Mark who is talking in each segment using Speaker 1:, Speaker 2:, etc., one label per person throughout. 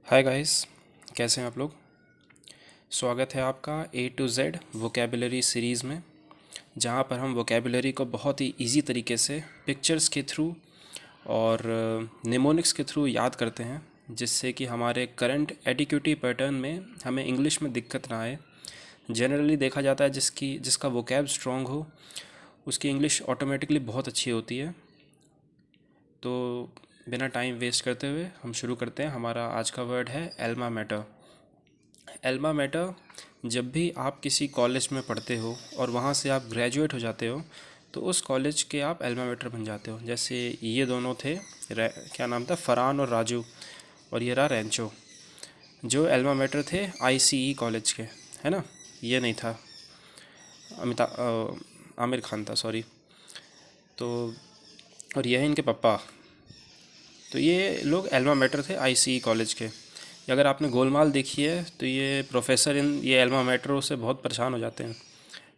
Speaker 1: Hi guys, कैसे हैं आप लोग। स्वागत है आपका ए टू जेड वोकेबलरी सीरीज़ में, जहां पर हम वोकेबलरी को बहुत ही इजी तरीके से पिक्चर्स के थ्रू और निमोनिक्स के थ्रू याद करते हैं, जिससे कि हमारे करंट एडिक्यूटी पैटर्न में हमें इंग्लिश में दिक्कत ना आए। जनरली देखा जाता है जिसका वोकैब स्ट्रॉन्ग हो उसकी इंग्लिश ऑटोमेटिकली बहुत अच्छी होती है। तो बिना टाइम वेस्ट करते हुए हम शुरू करते हैं। हमारा आज का वर्ड है एल्मा मैटर। एल्मा मैटर, जब भी आप किसी कॉलेज में पढ़ते हो और वहाँ से आप ग्रेजुएट हो जाते हो तो उस कॉलेज के आप एल्मा मैटर बन जाते हो। जैसे ये दोनों थे, क्या नाम था, फरहान और राजू, और ये रहा रेंचो, जो एल्मा मैटर थे आईसीई कॉलेज के, है ना। ये नहीं था आमिर खान था, सॉरी। तो और ये है इनके पापा। तो ये लोग एल्मा मैटर थे आईसीई कॉलेज के। अगर आपने गोलमाल देखी है तो ये प्रोफेसर ये एल्मा मैटर से बहुत परेशान हो जाते हैं।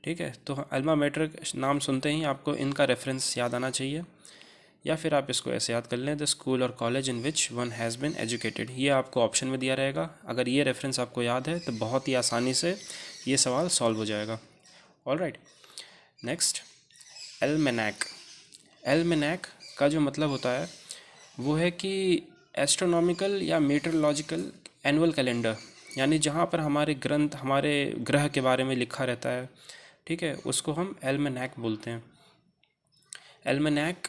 Speaker 1: ठीक है, तो एल्मा मैटर नाम सुनते ही आपको इनका रेफरेंस याद आना चाहिए, या फिर आप इसको ऐसे याद कर लें, द स्कूल और college in which one has been educated. ये आपको ऑप्शन में दिया रहेगा। अगर ये रेफरेंस आपको याद है तो बहुत ही आसानी से ये सवाल सॉल्व हो जाएगा। All right, next, almanac. Almanac का जो मतलब होता है वो है कि एस्ट्रोनॉमिकल या मीटरोलॉजिकल एनुअल कैलेंडर, यानी जहाँ पर हमारे ग्रंथ, हमारे ग्रह के बारे में लिखा रहता है, ठीक है, उसको हम एल्मेनैक बोलते हैं। एल्मेनैक,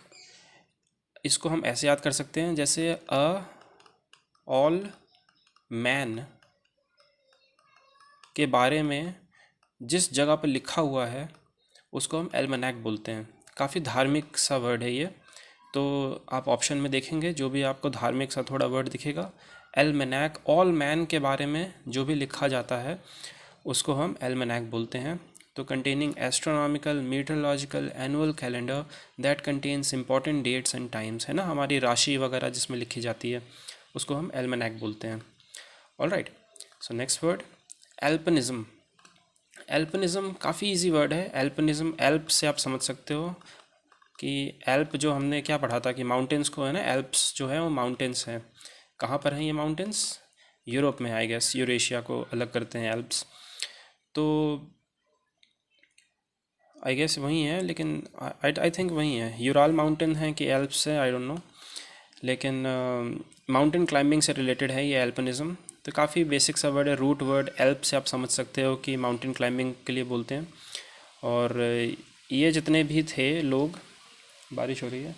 Speaker 1: इसको हम ऐसे याद कर सकते हैं जैसे अ ऑल मैन के बारे में जिस जगह पर लिखा हुआ है उसको हम एल्मेनैक बोलते हैं। काफ़ी धार्मिक सा वर्ड है ये। तो आप ऑप्शन में देखेंगे, जो भी आपको धार्मिक सा थोड़ा वर्ड दिखेगा, एल्मेनैक, ऑल मैन के बारे में जो भी लिखा जाता है उसको हम एल्मेनैक बोलते हैं। तो containing astronomical, meteorological annual calendar that contains important dates and times, है ना, हमारी राशि वगैरह जिसमें लिखी जाती है उसको हम एल्मेनैक बोलते हैं। All right, so next word, alpinism. Alpinism काफ़ी इजी वर्ड है। एल्पनिज्म, एल्प से आप समझ सकते हो कि एल्प जो हमने क्या पढ़ा था कि माउंटेन्स को, है ना, एल्प्स जो है वो माउंटेन्स हैं। कहाँ पर हैं ये माउंटेन्स? यूरोप में, आई गेस यूरेशिया को अलग करते हैं एल्प्स। तो आई गेस वही है, लेकिन आई थिंक वही है। यूराल माउंटेन है कि एल्प्स है, आई डोंट नो, लेकिन माउंटेन क्लाइंबिंग से रिलेटेड है ये एल्पनिज्म। तो काफ़ी बेसिक सा वर्ड है, रूट वर्ड एल्प से आप समझ सकते हो कि माउंटेन क्लाइंबिंग के लिए बोलते हैं। और ये जितने भी थे लोग, बारिश हो रही है,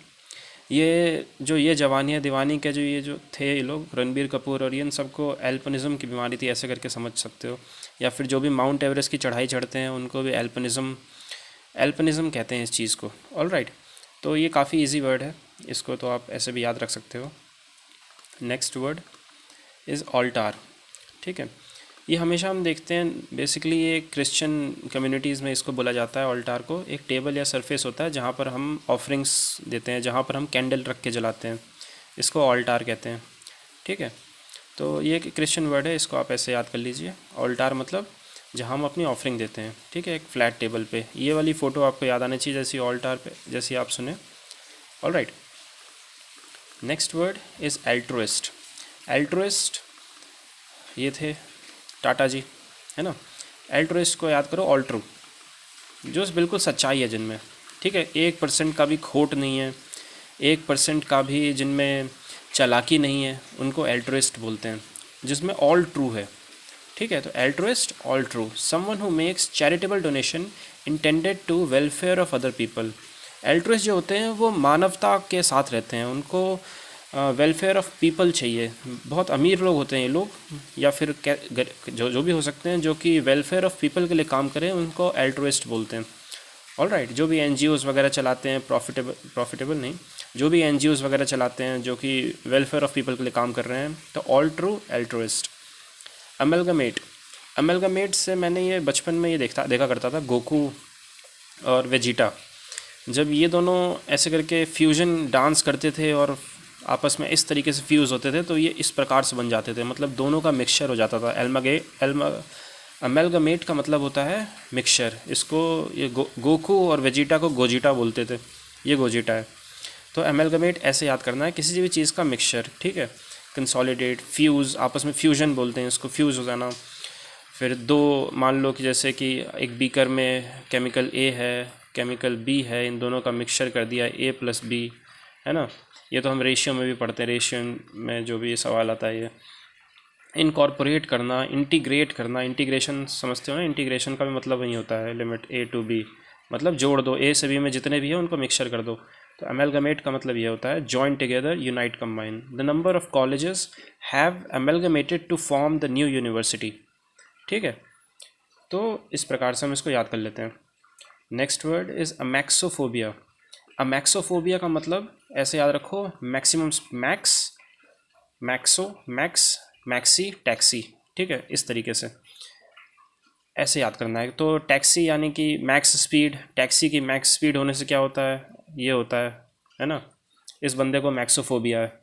Speaker 1: ये जवानी है दीवानी के जो थे ये लोग, रणबीर कपूर, और ये इन सबको एल्पनिज्म की बीमारी थी, ऐसे करके समझ सकते हो। या फिर जो भी माउंट एवरेस्ट की चढ़ाई चढ़ते हैं उनको भी एल्पनिज्म कहते हैं इस चीज़ को। ऑल राइट, तो ये काफ़ी इजी वर्ड है, इसको तो आप ऐसे भी याद रख सकते हो। Next word is altar. ठीक है, ये हमेशा हम देखते हैं, बेसिकली ये क्रिश्चियन कम्युनिटीज़ में इसको बोला जाता है ऑल्टार को। एक टेबल या सरफेस होता है जहाँ पर हम ऑफरिंग्स देते हैं, जहाँ पर हम कैंडल रख के जलाते हैं, इसको ऑल्टार कहते हैं। ठीक है, तो ये एक क्रिश्चियन वर्ड है, इसको आप ऐसे याद कर लीजिए। ऑल्टार मतलब जहाँ हम अपनी ऑफरिंग देते हैं, ठीक है, एक फ्लैट टेबल पे। ये वाली फ़ोटो आपको याद आनी चाहिए जैसी ऑल्टार पे, जैसी आप सुने। All right, next word is altruist. Altruist, ये थे टाटा जी, है ना। एल्ट्रुइस्ट को याद करो, ऑल्ट्रू, जो बिल्कुल सच्चाई है जिनमें, ठीक है, 1% का भी खोट नहीं है, 1% का भी जिनमें चालाकी नहीं है, उनको एल्ट्रुइस्ट बोलते हैं। जिसमें ऑल ट्रू है, ठीक है। तो altruist, all true, someone who makes charitable donation intended to welfare of other people. Altruist जो होते हैं वो मानवता के साथ रहते हैं, उनको वेलफेयर ऑफ पीपल चाहिए। बहुत अमीर लोग होते हैं ये लोग, या फिर जो भी हो सकते हैं, जो कि वेलफेयर ऑफ पीपल के लिए काम करें, उनको एल्ट्रुइस्ट बोलते हैं। ऑल राइट, जो भी एनजीओज़ वगैरह चलाते हैं, प्रॉफिटेबल नहीं, जो भी एनजीओज़ वगैरह चलाते हैं जो कि वेलफेयर ऑफ पीपल के लिए काम कर रहे हैं, तो ऑल ट्रू, एल्ट्रुइस्ट। अमेलगमेट, अमेलगमेट से मैंने ये बचपन में ये देखा करता था, गोकू और वेजिटा, जब ये दोनों ऐसे करके फ्यूजन डांस करते थे और आपस में इस तरीके से फ्यूज़ होते थे, तो ये इस प्रकार से बन जाते थे, मतलब दोनों का मिक्सचर हो जाता था। अमेलगमेट का मतलब होता है मिक्सचर। इसको ये गोकू और वेजिटा को गोजिटा बोलते थे, ये गोजिटा है। तो अमेलगमेट ऐसे याद करना है, किसी भी चीज़ का मिक्सचर, ठीक है। कंसोलिडेट, फ्यूज़, आपस में फ्यूजन बोलते हैं इसको, फ्यूज़ हो जाना। फिर दो, मान लो कि जैसे कि एक बीकर में केमिकल ए है, केमिकल बी है, इन दोनों का मिक्सचर कर दिया A+B, है ना। ये तो हम रेशियो में भी पढ़ते हैं, रेशियो में जो भी सवाल आता है ये। इनकॉर्पोरेट करना, इंटीग्रेट करना, इंटीग्रेशन समझते हो ना, इंटीग्रेशन का भी मतलब वही होता है, लिमिट A to B, मतलब जोड़ दो, A से B में जितने भी हैं उनको मिक्सचर कर दो। तो अमेलगमेट का मतलब ये होता है join together, unite, combine. The number of colleges have amalgamated to form the new university. ठीक है, तो इस प्रकार से हम इसको याद कर लेते हैं। Next word is अमैक्सोफोबिया। अमैक्सोफोबिया का मतलब ऐसे याद रखो, maximum, max, Maxo, max, maxi, taxi. ठीक है, इस तरीके से ऐसे याद करना है। तो टैक्सी यानी कि मैक्स स्पीड, टैक्सी की मैक्स स्पीड होने से क्या होता है, ये होता है ना। इस बंदे को मैक्सोफोबिया है।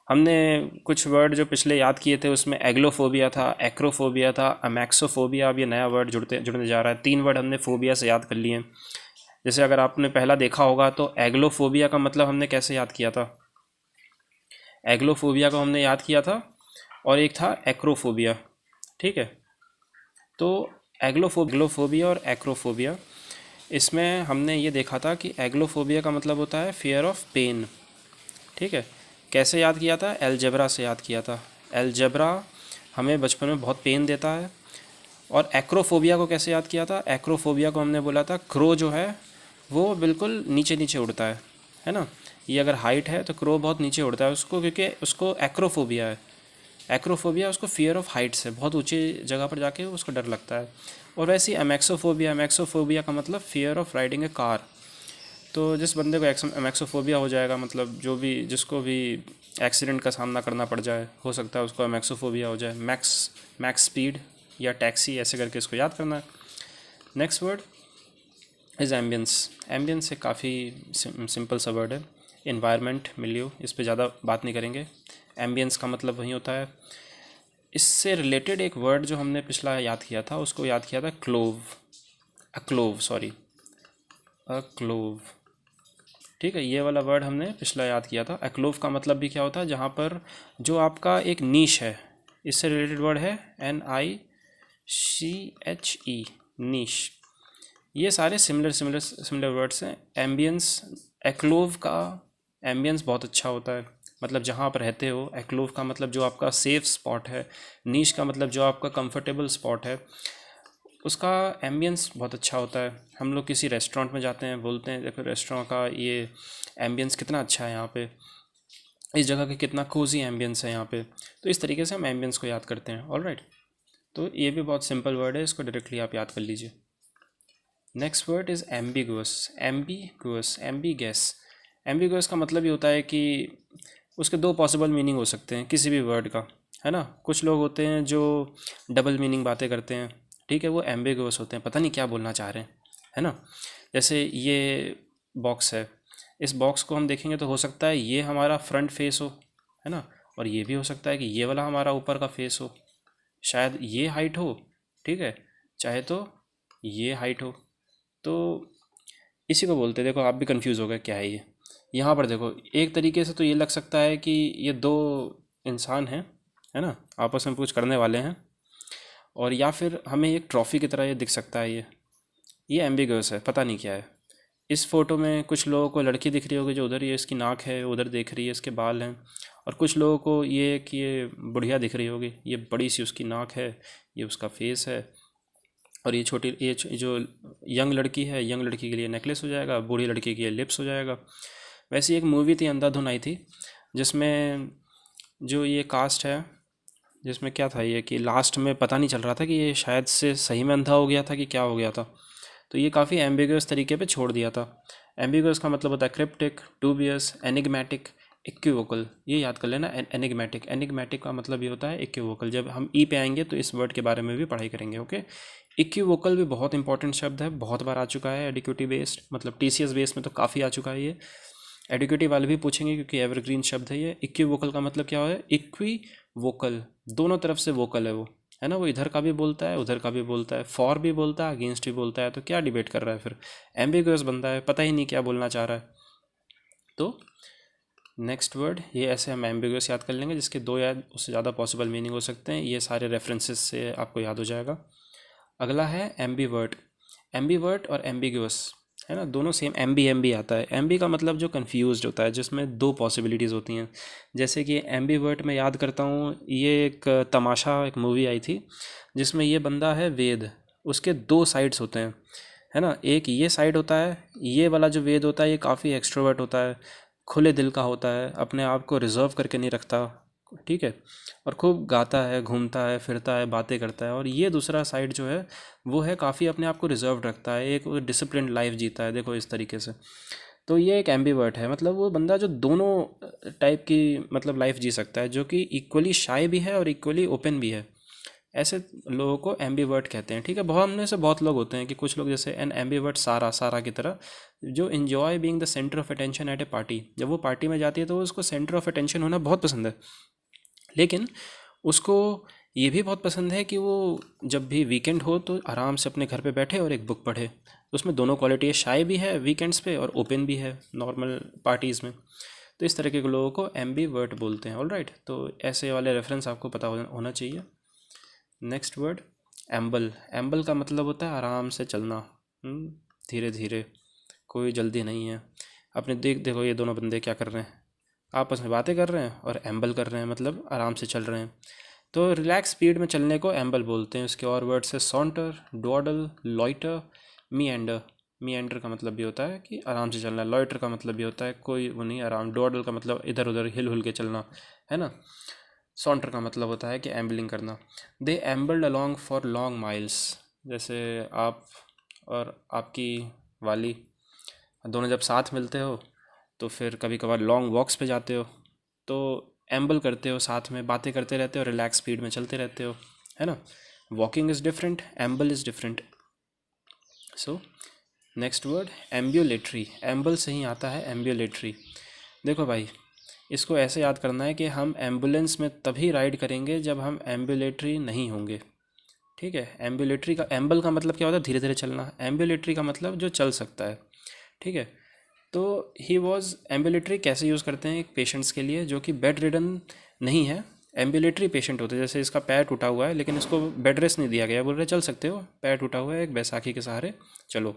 Speaker 1: हमने कुछ वर्ड जो पिछले याद किए थे उसमें एग्लोफोबिया था, एक्रोफोबिया था, अमैक्सोफोबिया, अब ये नया वर्ड जुड़ने जा रहा है। 3 वर्ड हमने फोबिया से याद कर लिए हैं। जैसे अगर आपने पहला देखा होगा तो एग्लोफोबिया का मतलब हमने कैसे याद किया था, एग्लोफोबिया को हमने याद किया था, और एक था एक्रोफोबिया। ठीक है, तो एग्लोफोबिया और एक्रोफोबिया, इसमें हमने ये देखा था कि एग्लोफोबिया का मतलब होता है फियर ऑफ पेन। ठीक है, कैसे याद किया था, एलजेब्रा से याद किया था। एलजेब्रा हमें बचपन में बहुत पेन देता है। और एक्रोफोबिया को कैसे याद किया था, एक्रोफोबिया को हमने बोला था क्रो जो है वो बिल्कुल नीचे नीचे उड़ता है ना। ये अगर हाइट है तो क्रो बहुत नीचे उड़ता है उसको, क्योंकि उसको एक्रोफोबिया है। एक्रोफोबिया उसको फियर ऑफ हाइट्स है, बहुत ऊंची जगह पर जाके उसको डर लगता है। और वैसे ही अमैक्सोफोबिया, अमैक्सोफोबिया का मतलब fear of riding A car. तो जिस बंदे को अमैक्सोफोबिया हो जाएगा, मतलब जो भी, जिसको भी एक्सीडेंट का सामना करना पड़ जाए, हो सकता है उसको अमैक्सोफोबिया हो जाए। मैक्स स्पीड या टैक्सी, ऐसे करके इसको याद करना है। Next word is ambience. Ambience एक काफ़ी सिंपल सा वर्ड है, इन्वायरमेंट, मिलियो, इस पे ज़्यादा बात नहीं करेंगे। एम्बियंस का मतलब वही होता है। इससे रिलेटेड एक वर्ड जो हमने पिछला याद किया था, उसको याद किया था क्लोव, अक्लोव, सॉरी, अक्लोव। ठीक है, ये वाला वर्ड हमने पिछला याद किया था। एक्लोव का मतलब भी क्या होता है, जहाँ पर जो आपका एक नीश है, इससे रिलेटेड वर्ड है NICHE, नीश। ये सारे सिमिलर वर्ड्स हैं। एम्बियंस, एक्लोव का एम्बियंस बहुत अच्छा होता है, मतलब जहाँ आप रहते हो। एक्लोव का मतलब जो आपका सेफ स्पॉट है। नीश का मतलब जो आपका कंफर्टेबल स्पॉट है, उसका एम्बियंस बहुत अच्छा होता है। हम लोग किसी रेस्टोरेंट में जाते हैं, बोलते हैं देखो रेस्टोरेंट का ये एम्बियंस कितना अच्छा है, यहाँ पे इस जगह का कितना कोजी एम्बियंस है यहाँ पे। तो इस तरीके से हम एम्बियंस को याद करते हैं। ऑलराइट, तो ये भी बहुत सिंपल वर्ड है, इसको डायरेक्टली आप याद कर लीजिए। Next word is ambiguous. Ambiguous. Ambiguous का मतलब ये होता है कि उसके 2 पॉसिबल मीनिंग हो सकते हैं किसी भी वर्ड का, है ना। कुछ लोग होते हैं जो डबल मीनिंग बातें करते हैं, ठीक है, वो एम्बिगुअस होते हैं, पता नहीं क्या बोलना चाह रहे हैं, है ना। जैसे ये बॉक्स है, इस बॉक्स को हम देखेंगे तो हो सकता है ये हमारा फ्रंट फेस हो, है ना, और ये भी हो सकता है कि ये वाला हमारा ऊपर का फेस हो। शायद ये हाइट हो, ठीक है, चाहे तो ये हाइट हो। तो इसी को बोलते हैं, देखो आप भी कंफ्यूज हो गए क्या है ये। यहाँ पर देखो, एक तरीके से तो ये लग सकता है कि ये 2 इंसान हैं, है ना, आपस में कुछ करने वाले हैं, और या फिर हमें एक ट्रॉफी की तरह ये दिख सकता है। ये एम्बिगुअस है, पता नहीं क्या है। इस फोटो में कुछ लोगों को लड़की दिख रही होगी जो उधर, ये इसकी नाक है, उधर देख रही है, इसके बाल हैं। और कुछ लोगों को ये कि ये बुढ़िया दिख रही होगी, ये बड़ी सी उसकी नाक है, ये उसका फेस है। और ये छोटी, जो यंग लड़की है, यंग लड़की के लिए नेकलेस हो जाएगा, बूढ़ी लड़की के लिए लिप्स हो जाएगा। वैसे एक मूवी थी अंधाधुन आई थी, जिसमें जो ये कास्ट है, जिसमें क्या था ये कि लास्ट में पता नहीं चल रहा था कि ये शायद से सही में अंधा हो गया था कि क्या हो गया था। तो ये काफ़ी एम्बिगुअस तरीके पे छोड़ दिया था। एम्बिगुअस का मतलब होता है क्रिप्टिक, डूबियस, एनिग्मेटिक, इक्विवोकल। ये याद कर लेना, एनिग्मेटिक। एनिग्मेटिक का मतलब ये होता है इक्विवोकल। जब हम ई पे आएंगे तो इस वर्ड के बारे में भी पढ़ाई करेंगे, ओके। इक्विवोकल भी बहुत इंपॉर्टेंट शब्द है, बहुत बार आ चुका है एडिक्यूटिव बेस्ड, मतलब TCS बेस्ड में तो काफ़ी आ चुका है ये। एडिक्यूटिव वाले भी पूछेंगे क्योंकि एवरग्रीन शब्द है ये। इक्विवोकल का मतलब क्या है, इक्विवोकल, दोनों तरफ से वोकल है वो, है ना, वो इधर का भी बोलता है, उधर का भी बोलता है, फॉर भी बोलता है, अगेंस्ट भी बोलता है। तो क्या डिबेट कर रहा है फिर, एम्बिगुअस बंदा है, पता ही नहीं क्या बोलना चाह रहा है। तो नेक्स्ट वर्ड, ये ऐसे हम एम्बिगुअस याद कर लेंगे जिसके दो या उससे ज़्यादा पॉसिबल मीनिंग हो सकते हैं, ये सारे रेफरेंसेस से आपको याद हो जाएगा। अगला है एम्बीवर्ट। एम्बीवर्ट और एम्बिगुअस है ना, दोनों सेम। एम्बी आता है। एम्बी का मतलब जो कंफ्यूज्ड होता है, जिसमें दो पॉसिबिलिटीज़ होती हैं। जैसे कि एम्बीवर्ट में याद करता हूँ, ये एक तमाशा एक मूवी आई थी जिसमें ये बंदा है वेद, उसके दो साइड्स होते हैं, है ना। एक ये साइड होता है, ये वाला जो वेद होता है ये काफ़ी एक्सट्रोवर्ट होता है, खुले दिल का होता है, अपने आप को रिजर्व करके नहीं रखता, ठीक है, और खूब गाता है, घूमता है, फिरता है, बातें करता है। और ये दूसरा साइड जो है वो है काफ़ी अपने आप को रिजर्व रखता है, एक डिसिप्लिन लाइफ जीता है, देखो इस तरीके से। तो ये एक एम्बीवर्ट है, मतलब वो बंदा जो दोनों टाइप की मतलब लाइफ जी सकता है, जो कि इक्वली शाय भी है और इक्वली ओपन भी है। ऐसे लोगों को एम्बीवर्ट कहते हैं, ठीक है। बहुत हमने से बहुत लोग होते हैं कि कुछ लोग जैसे एन एम्बीवर्ट सारा की तरह, जो enjoy being the centre of attention eight A party. जब वो पार्टी में जाती है तो उसको सेंटर ऑफ अटेंशन होना बहुत पसंद है, लेकिन उसको ये भी बहुत पसंद है कि वो जब भी वीकेंड हो तो आराम से अपने घर पे बैठे और एक बुक पढ़े। उसमें दोनों क्वालिटी है, शाय भी है वीकेंड्स पे और ओपन भी है नॉर्मल पार्टीज़ में। तो इस तरीके के लोगों को एम्बीवर्ट बोलते हैं। ऑल राइट, तो ऐसे वाले रेफरेंस आपको पता होना चाहिए। Next word, एम्बल। एम्बल का मतलब होता है आराम से चलना, धीरे धीरे, कोई जल्दी नहीं है। अपने देखो ये दोनों बंदे क्या कर रहे हैं, आपस में बातें कर रहे हैं और एम्बल कर रहे हैं, मतलब आराम से चल रहे हैं। तो रिलैक्स स्पीड में चलने को एम्बल बोलते हैं। उसके और वर्ड्स है सॉन्टर, डॉडल, लॉइटर, मीएंडर। मीएंडर का मतलब भी होता है कि आराम से चलना, लॉइटर का मतलब भी होता है कोई वो नहीं, आराम। डॉडल का मतलब इधर उधर हिल हुल के चलना, है ना। सॉन्टर का मतलब होता है कि एम्बलिंग करना। दे एम्बल्ड अलॉन्ग फॉर लॉन्ग माइल्स। जैसे आप और आपकी वाली दोनों जब साथ मिलते हो तो फिर कभी कभार लॉन्ग वॉक्स पे जाते हो, तो एम्बल करते हो, साथ में बातें करते रहते हो, रिलैक्स स्पीड में चलते रहते हो, है ना। Walking is different, amble is different. So next word, ambulatory. Amble से ही आता है एम्ब्यूलेटरी। देखो भाई, इसको ऐसे याद करना है कि हम एम्बुलेंस में तभी राइड करेंगे जब हम एम्बुलेटरी नहीं होंगे, ठीक है। एम्बुलेटरी का एम्बल का मतलब क्या होता है, धीरे धीरे चलना। एम्बुलेटरी का मतलब जो चल सकता है, ठीक है। तो ही वॉज एम्बुलेटरी कैसे यूज़ करते हैं एक पेशेंट्स के लिए जो कि बेड रिडन नहीं है, एम्बुलेटरी पेशेंट होते हैं। जैसे इसका पैर टूटा हुआ है लेकिन इसको बेड रेस्ट नहीं दिया गया, बोल रहे चल सकते हो, पैर टूटा हुआ है, एक बैसाखी के सहारे चलो,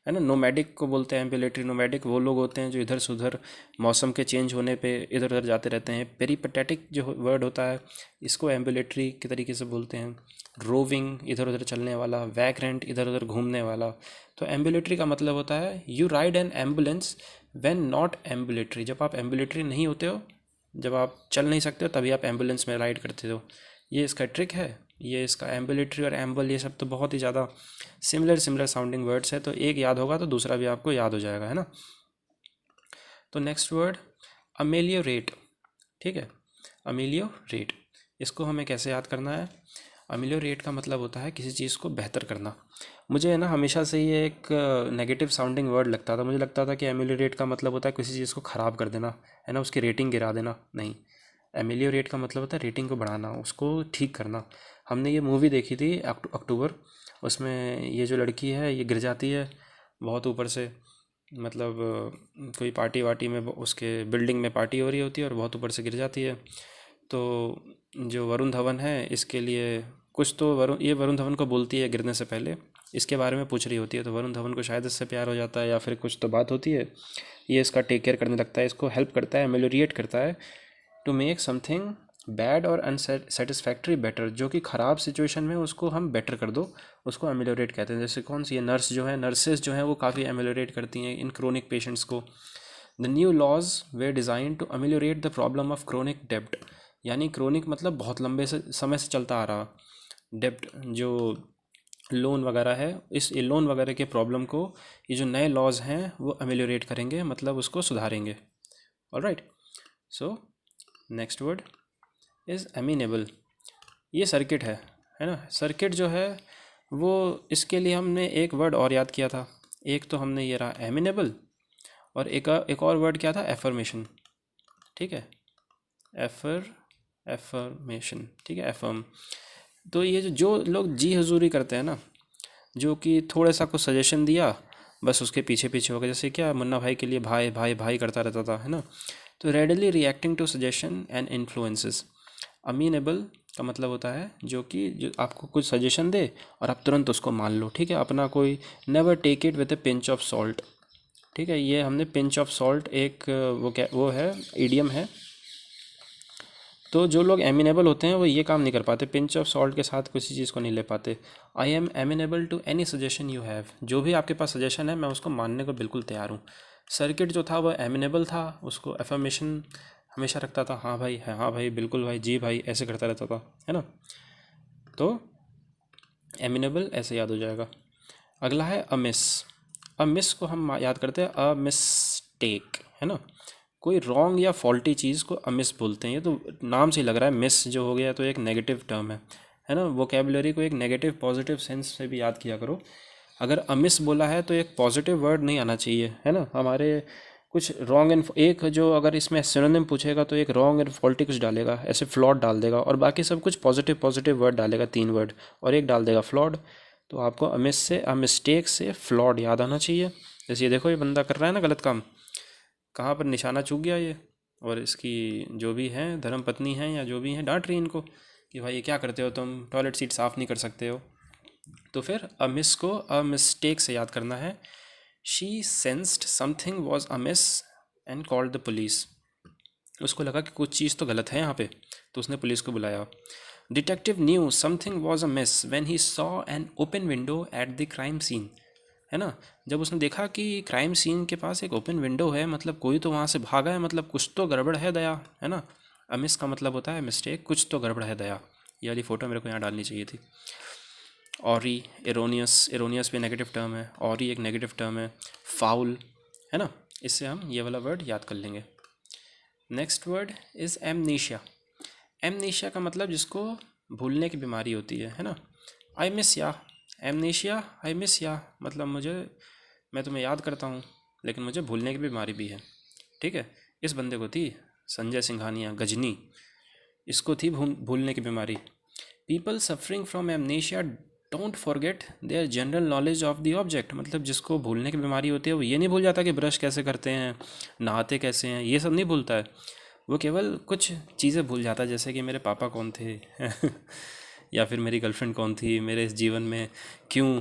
Speaker 1: है ना। नोमैडिक को बोलते हैं एम्बुलेटरी। नोमैडिक वो लोग होते हैं जो इधर से उधर मौसम के चेंज होने पे इधर उधर जाते रहते हैं। पेरीपेटेटिक जो वर्ड होता है इसको एम्बुलेटरी के तरीके से बोलते हैं। रोविंग, इधर उधर चलने वाला। वैग्रेंट, इधर उधर घूमने वाला। तो एम्बुलेटरी का मतलब होता है you ride N ambulance when not ambulatory. जब आप एम्बुलेटरी नहीं होते हो, जब आप चल नहीं सकते हो, तभी आप एम्बुलेंस में राइड करते हो। ये इसका ट्रिक है। ये इसका एम्बुलेटरी और एम्बल ये सब तो बहुत ही ज़्यादा सिमिलर साउंडिंग वर्ड्स है, तो एक याद होगा तो दूसरा भी आपको याद हो जाएगा, है ना। तो नेक्स्ट वर्ड, अमेलियोरेट, ठीक है। अमेलियोरेट, इसको हमें कैसे याद करना है। अमेलियोरेट का मतलब होता है किसी चीज़ को बेहतर करना। मुझे है ना हमेशा से ये एक नेगेटिव साउंडिंग वर्ड लगता था। मुझे लगता था कि अमेलियोरेट का मतलब होता है किसी चीज़ को ख़राब कर देना, है ना, उसकी रेटिंग गिरा देना। नहीं, एमेलियोरेट का मतलब होता है रेटिंग को बढ़ाना, उसको ठीक करना। हमने ये मूवी देखी थी अक्टूबर, उसमें ये जो लड़की है ये गिर जाती है बहुत ऊपर से, मतलब कोई पार्टी वार्टी में, उसके बिल्डिंग में पार्टी हो रही होती है और बहुत ऊपर से गिर जाती है। तो जो वरुण धवन है इसके लिए कुछ तो वरुण धवन को बोलती है गिरने से पहले, इसके बारे में पूछ रही होती है। तो वरुण धवन को शायद इससे प्यार हो जाता है या फिर कुछ तो बात होती है। ये इसका टेक केयर करने लगता है, इसको हेल्प करता है, एमेलियोरेट करता है टू मेक समथिंग बैड और अनसेटिस्फैक्ट्री बेटर। जो कि ख़राब सिचुएशन में उसको हम बेटर कर दो, उसको एमेलियोरेट कहते हैं। जैसे कौन सी है, नर्स जो है, नर्सेज जो हैं वो काफ़ी एमेलियोरेट करती हैं इन क्रोनिक पेशेंट्स को। The new laws were design to ameliorate the problem of chronic डेब्ट। यानी क्रोनिक मतलब बहुत लंबे से समय से चलता आ रहा, डेब्ट जो लोन वगैरह है, इस लोन वगैरह के प्रॉब्लम को ये जो नए लॉज हैं वो एमेलियोरेट करेंगे, मतलब उसको सुधारेंगे। All right, so next word is amenable. ये सर्किट है ना। सर्किट जो है वो, इसके लिए हमने एक वर्ड और याद किया था। एक तो हमने ये रहा एमिनेबल, और एक और वर्ड क्या था, एफर्मेशन, ठीक है। एफर्मेशन, ठीक है, एफर्म। तो ये जो लोग जी हजूरी करते हैं ना, जो कि थोड़ा सा कुछ सजेशन दिया बस उसके पीछे पीछे हो गए, जैसे क्या मुन्ना भाई के लिए भाई भाई भाई करता रहता था, है ना। तो readily reacting to suggestion and influences. Amenable का मतलब होता है जो आपको कुछ सजेशन दे और आप तुरंत उसको मान लो, ठीक है, अपना कोई never take it with a pinch of salt, ठीक है। ये हमने पिंच ऑफ सॉल्ट एक वो है, ईडियम है। तो जो लोग एमिनेबल होते हैं वो ये काम नहीं कर पाते, पिंच ऑफ सॉल्ट के साथ किसी चीज़ को नहीं ले पाते। I am amenable to any suggestion you have, जो भी आपके पास सजेशन है मैं उसको मानने को बिल्कुल तैयार हूँ। सर्किट जो था वो एमिनेबल था, उसको एफर्मेशन हमेशा रखता था, हाँ भाई है, हाँ भाई बिल्कुल भाई, जी भाई, ऐसे करता रहता था, है ना। तो एमिनेबल ऐसे याद हो जाएगा। अगला है अमिस। अमिस को हम याद करते हैं अ मिस्टेक, है ना। कोई रॉन्ग या फॉल्टी चीज़ को अमिस बोलते हैं। ये तो नाम से ही लग रहा है, मिस जो हो गया तो एक नेगेटिव टर्म है ना। वोकेबलरी को एक नेगेटिव पॉजिटिव सेंस से भी याद किया करो। अगर अमिस बोला है तो एक पॉजिटिव वर्ड नहीं आना चाहिए, है ना। हमारे कुछ रॉन्ग एंड एक जो अगर इसमें सिनोनिम पूछेगा तो एक रॉन्ग एंड फॉल्टी कुछ डालेगा, ऐसे फ्लॉड डाल देगा, और बाकी सब कुछ पॉजिटिव पॉजिटिव वर्ड डालेगा, 3 वर्ड, और एक डाल देगा फ्लॉड। तो आपको अमिस से, अ मिस्टेक से फ्लॉड याद आना चाहिए। जैसे ये देखो, ये बंदा कर रहा है ना गलत काम, कहाँ पर निशाना चूक गया ये, और इसकी जो भी है धर्म पत्नी है या जो भी है डांट रही है इनको कि भाई ये क्या करते हो तुम, टॉयलेट सीट साफ़ नहीं कर सकते हो। तो फिर अमिस को अ मिस्टेक से याद करना है। She sensed something was amiss and called the police. उसको लगा कि कुछ चीज़ तो गलत है यहाँ पे, तो उसने पुलिस को बुलाया। Detective knew something was amiss when he saw an open window at the crime scene, है ना। जब उसने देखा कि क्राइम सीन के पास एक ओपन विंडो है, मतलब कोई तो वहाँ से भागा है, मतलब कुछ तो गड़बड़ है दया, है ना। अमिस का मतलब होता है मिस्टेक, कुछ तो गड़बड़ है दया। ये वाली फ़ोटो मेरे को यहाँ डालनी चाहिए थी। ऑरी, एरोनियस, एरोनियस भी नेगेटिव टर्म है, ऑरी एक नेगेटिव टर्म है। फाउल, है ना। इससे हम ये वाला वर्ड याद कर लेंगे। Next word is amnesia. Amnesia का मतलब जिसको भूलने की बीमारी होती है ना। आई मिस या, एमनीशिया, आई मिस या मतलब मैं तुम्हें याद करता हूँ लेकिन मुझे भूलने की बीमारी भी है, ठीक है। इस बंदे को थी, संजय सिंघानिया, गजनी, इसको थी भूलने की बीमारी। People suffering from amnesia don't forget their general knowledge of the object, मतलब जिसको भूलने की बीमारी होती है वो ये नहीं भूल जाता कि ब्रश कैसे करते हैं, नहाते कैसे हैं, ये सब नहीं भूलता है। वो केवल कुछ चीज़ें भूल जाता है, जैसे कि मेरे पापा कौन थे या फिर मेरी गर्लफ्रेंड कौन थी, मेरे इस जीवन में क्यों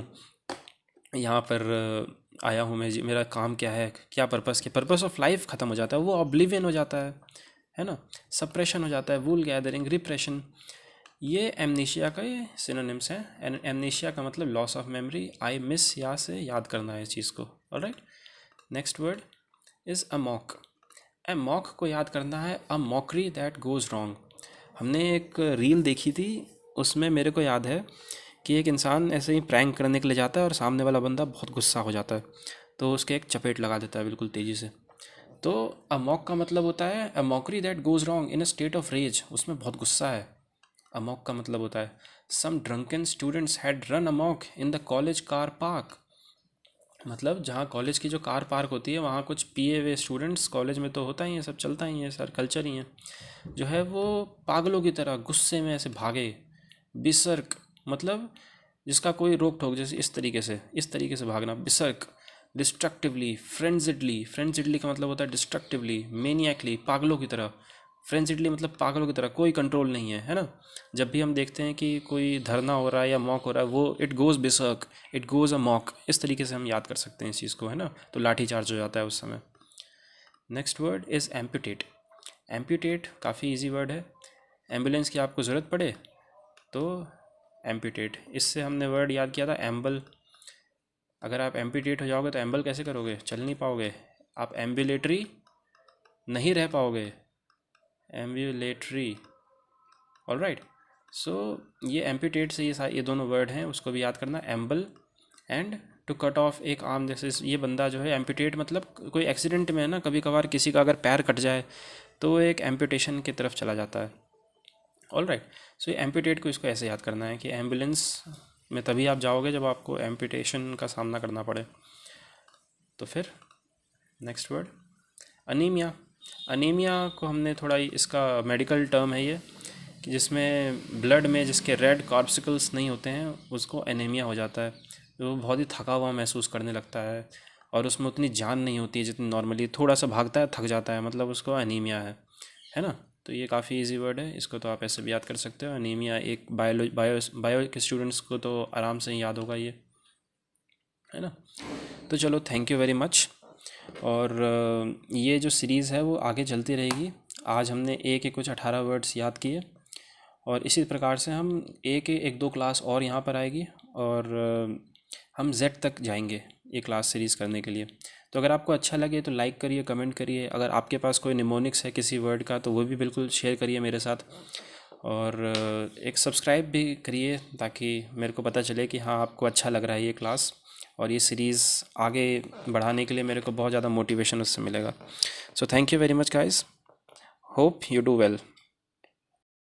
Speaker 1: यहाँ पर आया हूँ मैं, मेरा काम क्या है, क्या पर्पस, के पर्पस ऑफ लाइफ ख़त्म हो जाता है, वो ऑब्लिवियन हो जाता है ना। सप्रेशन हो जाता है, वूल गैदरिंग, रिप्रेशन। ये एमनीशिया का ये सिनोनिम्स हैं। एमनीशिया का मतलब loss of memory. I miss या से याद करना है इस चीज़ को, all right. Next word is amok. Amok को याद करना है, a mockery that goes wrong. हमने एक रील देखी थी, उसमें मेरे को याद है कि एक इंसान ऐसे ही प्रैंक करने के लिए जाता है और सामने वाला बंदा बहुत गुस्सा हो जाता है, तो उसके एक चपेट लगा देता है बिल्कुल तेज़ी से। तो अमॉक का मतलब होता है a mockery that goes wrong in a state of rage, उसमें बहुत गुस्सा है। अमॉक का मतलब होता है some drunken students had run amok in the college car park, मतलब जहाँ कॉलेज की जो कार पार्क होती है वहाँ कुछ पिए हुए स्टूडेंट्स, कॉलेज में तो होता ही है, सब चलता ही है, सर कल्चर ही है, जो है वो पागलों की तरह गुस्से में ऐसे भागे। बिसर्क मतलब जिसका कोई रोक टोक, जैसे इस तरीके से भागना, बिसर्क। डिस्ट्रक्टिवली, फ्रेंजिडली, फ्रेंजिडली का मतलब होता है डिस्ट्रक्टिवली, मेनियकली, पागलों की तरह। फ्रेंजिडली मतलब पागलों की तरह, कोई कंट्रोल नहीं है ना। जब भी हम देखते हैं कि कोई धरना हो रहा है या मॉक हो रहा है, वो it goes berserk, it goes amok, इस तरीके से हम याद कर सकते हैं इस चीज़ को, है ना। तो लाठी चार्ज हो जाता है उस समय। Next word is amputate. Amputate काफ़ी इजी वर्ड है। एम्बुलेंस की आपको ज़रूरत पड़े तो एम्पुटेट, इससे हमने वर्ड याद किया था एम्बल। अगर आप एम्पुटेट हो जाओगे तो एम्बल कैसे करोगे, चल नहीं पाओगे, आप एम्बुलेटरी नहीं रह पाओगे, एम्बुलेटरी, ऑलराइट। सो ये एम्पुटेट से ये दोनों वर्ड हैं, उसको भी याद करना, एम्बल एंड टू कट ऑफ एक आर्म। जैसे ये बंदा जो है एम्पुटेट मतलब कोई एक्सीडेंट में है ना, कभी कभार किसी का अगर पैर कट जाए तो वो एक एम्पुटेशन की तरफ चला जाता है, ऑलराइट। सो ये एम्पुटेट को इसको ऐसे याद करना है कि एम्बुलेंस में तभी आप जाओगे जब आपको एम्पुटेशन का सामना करना पड़े। तो फिर नेक्स्ट वर्ड अनीमिया। अनीमिया को हमने थोड़ा इसका मेडिकल टर्म है ये, कि जिसमें ब्लड में जिसके रेड कॉर्पसिकल्स नहीं होते हैं उसको एनीमिया हो जाता है, तो वो बहुत ही थका हुआ महसूस करने लगता है, और उसमें उतनी जान नहीं होती है जितनी नॉर्मली, थोड़ा सा भागता है थक जाता है, मतलब उसको अनीमिया है ना। तो ये काफ़ी इजी वर्ड है, इसको तो आप ऐसे भी याद कर सकते हो। अनीमिया एक बायो के स्टूडेंट्स को तो आराम से ही याद होगा ये, है ना। तो चलो, थैंक यू वेरी मच। और ये जो सीरीज़ है वो आगे चलती रहेगी। आज हमने ए के कुछ 18 वर्ड्स याद किए, और इसी प्रकार से हम ए के एक दो क्लास और यहाँ पर आएगी, और हम जेड तक जाएंगे ये क्लास सीरीज़ करने के लिए। तो अगर आपको अच्छा लगे तो लाइक करिए, कमेंट करिए। अगर आपके पास कोई निमोनिक्स है किसी वर्ड का तो वो भी बिल्कुल शेयर करिए मेरे साथ। और एक सब्सक्राइब भी करिए ताकि मेरे को पता चले कि हाँ, आपको अच्छा लग रहा है ये क्लास, और ये सीरीज़ आगे बढ़ाने के लिए मेरे को बहुत ज़्यादा मोटिवेशन उससे मिलेगा। So thank you very much guys, hope you do well.